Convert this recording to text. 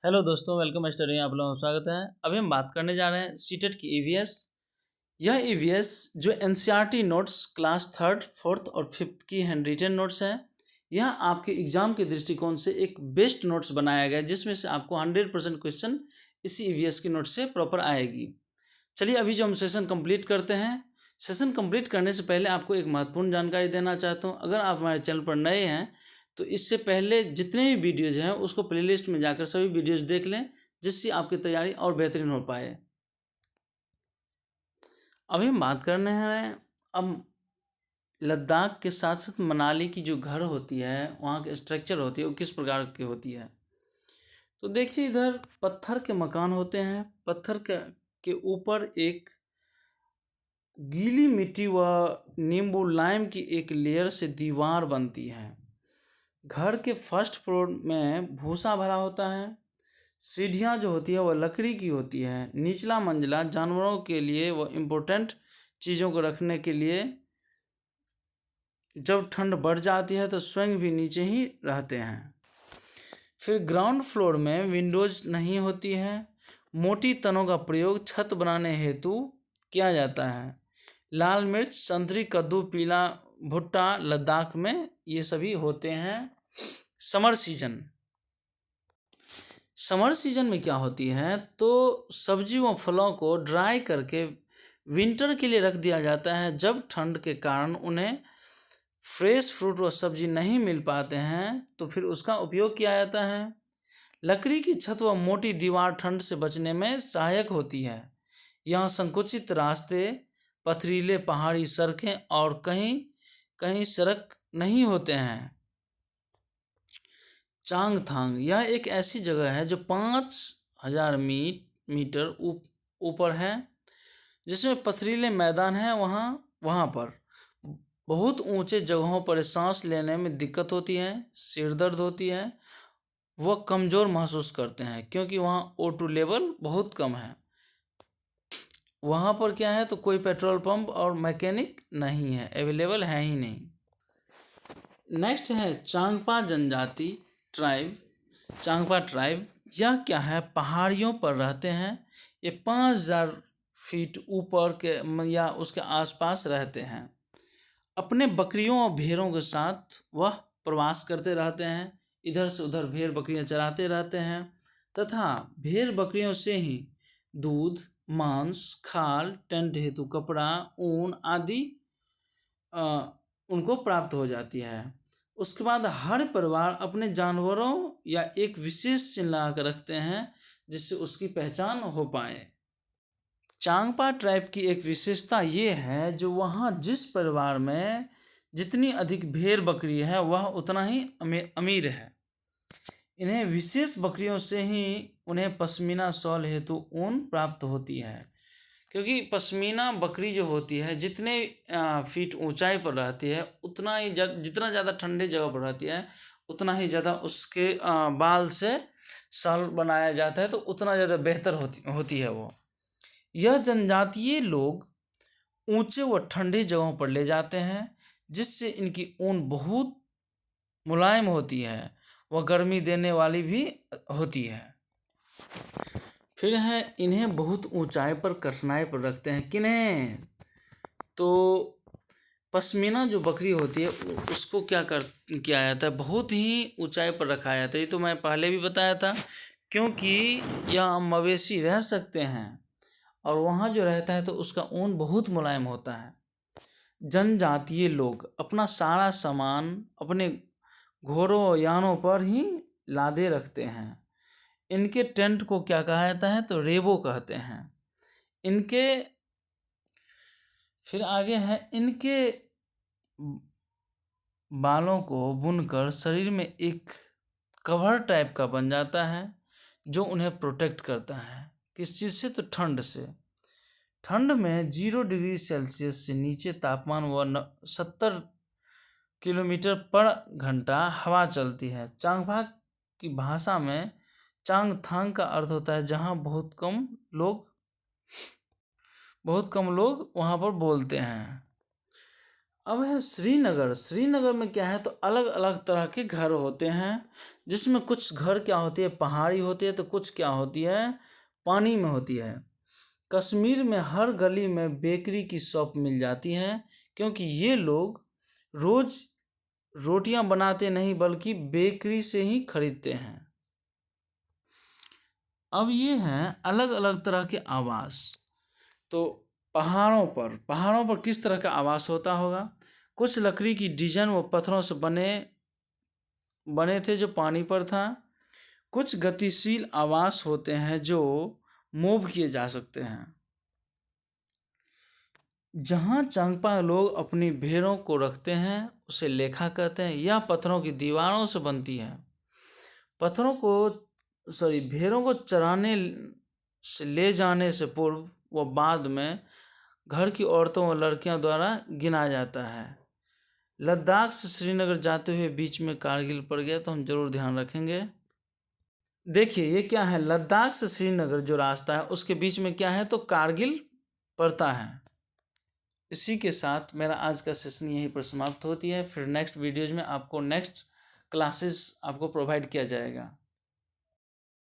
Hello दोस्तों, welcome study. आप लोगों का स्वागत है। अभी हम बात करने जा रहे हैं सीटेट की ईवीएस। यह ईवीएस जो NCERT notes class third fourth और फिफ्थ की हैंड रिटन नोट्स है, यह आपके एग्जाम के दृष्टिकोण से एक बेस्ट नोट्स बनाया गया है, जिसमें से आपको 100% क्वेश्चन इसी ईवीएस की नोट से प्रॉपर आएगी। चलिए अभी जो हम सेशन कंप्लीट करते हैं, सेशन कंप्लीट करने से पहले आपको एक महत्वपूर्ण जानकारी देना चाहता हूँ। अगर आप हमारे चैनल पर नए हैं तो इससे पहले जितने भी वीडियोज़ हैं उसको प्लेलिस्ट में जाकर सभी वीडियोज़ देख लें, जिससे आपकी तैयारी और बेहतरीन हो पाए। अभी हम बात करने हैं अब लद्दाख के साथ साथ मनाली की जो घर होती है, वहाँ की स्ट्रक्चर होती है, वो किस प्रकार की होती है। तो देखिए, इधर पत्थर के मकान होते हैं। पत्थर के ऊपर एक गीली मिट्टी व नींबू लाइम की एक लेयर से दीवार बनती है। घर के फर्स्ट फ्लोर में भूसा भरा होता है। सीढ़ियाँ जो होती है वह लकड़ी की होती है। निचला मंजिला जानवरों के लिए व इम्पोर्टेंट चीज़ों को रखने के लिए। जब ठंड बढ़ जाती है तो स्वयं भी नीचे ही रहते हैं। फिर ग्राउंड फ्लोर में विंडोज नहीं होती है। मोटी तनों का प्रयोग छत बनाने हेतु किया जाता है। लाल मिर्च, संतरी, कद्दू, पीला भुट्टा लद्दाख में ये सभी होते हैं। समर सीजन में क्या होती है, तो सब्जी व फलों को ड्राई करके विंटर के लिए रख दिया जाता है। जब ठंड के कारण उन्हें फ्रेश फ्रूट व सब्जी नहीं मिल पाते हैं तो फिर उसका उपयोग किया जाता है। लकड़ी की छत व मोटी दीवार ठंड से बचने में सहायक होती है। यहाँ संकुचित रास्ते, पथरीले पहाड़ी सड़कें और कहीं कहीं सड़क नहीं होते हैं। चांगथांग यह एक ऐसी जगह है जो 5000 मीटर ऊपर है, जिसमें पथरीले मैदान हैं। वहाँ पर बहुत ऊंचे जगहों पर सांस लेने में दिक्कत होती है, सिर दर्द होती है, वह कमज़ोर महसूस करते हैं क्योंकि वहाँ O2 लेवल बहुत कम है। वहाँ पर क्या है, तो कोई पेट्रोल पंप और मैकेनिक नहीं है, अवेलेबल है ही नहीं। नेक्स्ट है चांगपा जनजाति ट्राइब। चांगपा ट्राइब यह क्या है, पहाड़ियों पर रहते हैं। ये 5000 फीट ऊपर के या उसके आसपास रहते हैं। अपने बकरियों और भेड़ों के साथ वह प्रवास करते रहते हैं। इधर से उधर भेड़ बकरियां चराते रहते हैं तथा भेड़ बकरियों से ही दूध, मांस, खाल, टेंट हेतु कपड़ा, ऊन आदि उनको प्राप्त हो जाती है। उसके बाद हर परिवार अपने जानवरों या एक विशेष चिन्ह लगा कर रखते हैं, जिससे उसकी पहचान हो पाए। चांगपा ट्राइब की एक विशेषता ये है, जो वहाँ जिस परिवार में जितनी अधिक भेड़ बकरी है वह उतना ही अमीर है। इन्हें विशेष बकरियों से ही उन्हें पश्मीना शॉल हेतु ऊन प्राप्त होती है, क्योंकि पश्मीना बकरी जो होती है जितने फीट ऊंचाई पर रहती है उतना ही जितना ज़्यादा ठंडे जगह पर रहती है उतना ही ज़्यादा उसके बाल से शॉल बनाया जाता है, तो उतना ज़्यादा बेहतर होती है वो। यह जनजातीय लोग ऊंचे व ठंडी जगहों पर ले जाते हैं, जिससे इनकी ऊन बहुत मुलायम होती है, वह गर्मी देने वाली भी होती है। फिर है इन्हें बहुत ऊंचाई पर कठिनाई पर रखते हैं। किन्हें, तो पश्मीना जो बकरी होती है उसको किया जाता है, बहुत ही ऊंचाई पर रखा जाता है। ये तो मैं पहले भी बताया था, क्योंकि यह मवेशी रह सकते हैं और वहाँ जो रहता है तो उसका ऊन बहुत मुलायम होता है। जनजातीय लोग अपना सारा सामान अपने घोड़ों यानों पर ही लादे रखते हैं। इनके टेंट को क्या कहा जाता है, तो रेबो कहते हैं। इनके फिर आगे है, इनके बालों को बुनकर शरीर में एक कवर टाइप का बन जाता है, जो उन्हें प्रोटेक्ट करता है। किस चीज़ से, तो ठंड से। ठंड में 0 डिग्री सेल्सियस से नीचे तापमान व 70 किलोमीटर पर घंटा हवा चलती है। चांगपा की भाषा में चांगथांग का अर्थ होता है जहाँ बहुत कम लोग वहाँ पर बोलते हैं। अब है श्रीनगर। श्रीनगर में क्या है, तो अलग अलग तरह के घर होते हैं, जिसमें कुछ घर क्या होती है, पहाड़ी होती है, तो कुछ क्या होती है, पानी में होती है। कश्मीर में हर गली में बेकरी की शॉप मिल जाती है, क्योंकि ये लोग रोज़ रोटियां बनाते नहीं बल्कि बेकरी से ही खरीदते हैं। अब ये हैं अलग अलग तरह के आवास। तो पहाड़ों पर किस तरह का आवास होता होगा? कुछ लकड़ी की डिजाइन व पत्थरों से बने थे जो पानी पर था। कुछ गतिशील आवास होते हैं जो मूव किए जा सकते हैं। जहाँ चांगपा लोग अपनी भेड़ों को रखते हैं उसे लेखा कहते हैं। यह पत्थरों की दीवारों से बनती है। भेड़ों को चराने से ले जाने से पूर्व व बाद में घर की औरतों व लड़कियों द्वारा गिना जाता है। लद्दाख से श्रीनगर जाते हुए बीच में कारगिल पड़ गया, तो हम जरूर ध्यान रखेंगे। देखिए ये क्या है, लद्दाख से श्रीनगर जो रास्ता है उसके बीच में क्या है, तो कारगिल पड़ता है। इसी के साथ मेरा आज का सेशन यहीं पर समाप्त होती है। फिर नेक्स्ट वीडियोज़ में आपको नेक्स्ट क्लासेस आपको प्रोवाइड किया जाएगा।